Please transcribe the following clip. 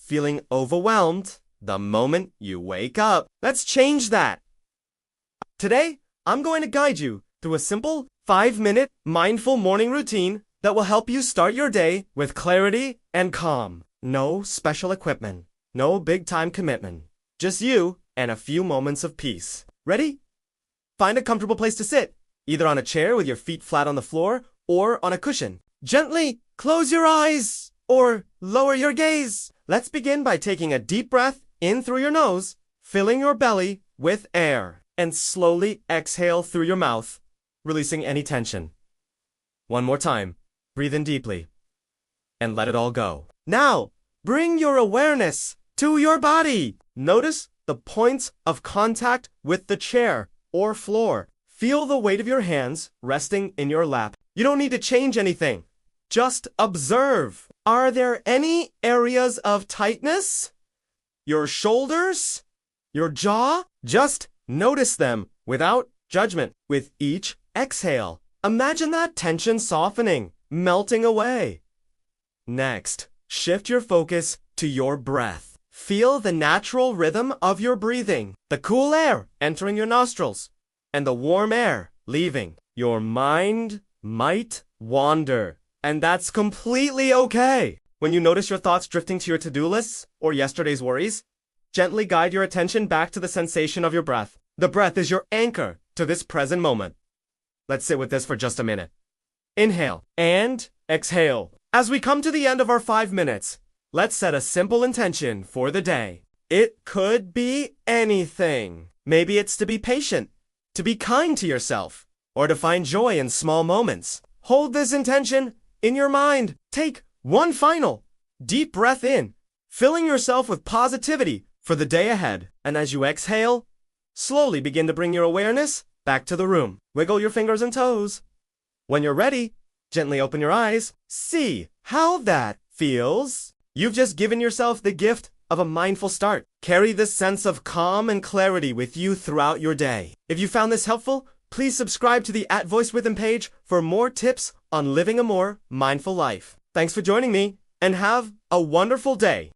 feeling overwhelmed the moment you wake up. Let's change that. Today, I'm going to guide you through a simple 5-minute mindful morning routine that will help you start your day with clarity and calm. No special equipment, no big-time commitment. Just you and a few moments of peace. Ready? Find a comfortable place to sit, either on a chair with your feet flat on the floor or on a cushion. Gently close your eyes or lower your gaze. Let's begin by taking a deep breath in through your nose, filling your belly with air, and slowly exhale through your mouth, releasing any tension. One more time. Breathe in deeply and let it all go. Now, bring your awareness to your body. Notice the points of contact with the chair or floor. Feel the weight of your hands resting in your lap. You don't need to change anything. Just observe. Are there any areas of tightness? Your shoulders? Your jaw? Just notice them without judgment. With each exhale, imagine that tension softening, melting away. Next, shift your focus to your breath. Feel the natural rhythm of your breathing, the cool air entering your nostrils, and the warm air leaving. Your mind might wander, and that's completely okay. When you notice your thoughts drifting to your to-do lists or yesterday's worries, gently guide your attention back to the sensation of your breath. The breath is your anchor to this present moment. Let's sit with this for just a minute. Inhale and exhale. As we come to the end of our 5 minutes, let's set a simple intention for the day. It could be anything. Maybe it's to be patient, to be kind to yourself, or to find joy in small moments. Hold this intention in your mind. Take one final deep breath in, filling yourself with positivity for the day ahead. And as you exhale, slowly begin to bring your awareness back to the room. Wiggle your fingers and toes. When you're ready, gently open your eyes. See how that feels. You've just given yourself the gift of a mindful start. Carry this sense of calm and clarity with you throughout your day. If you found this helpful, please subscribe to the @VoiceWithin page for more tips on living a more mindful life. Thanks for joining me, and have a wonderful day.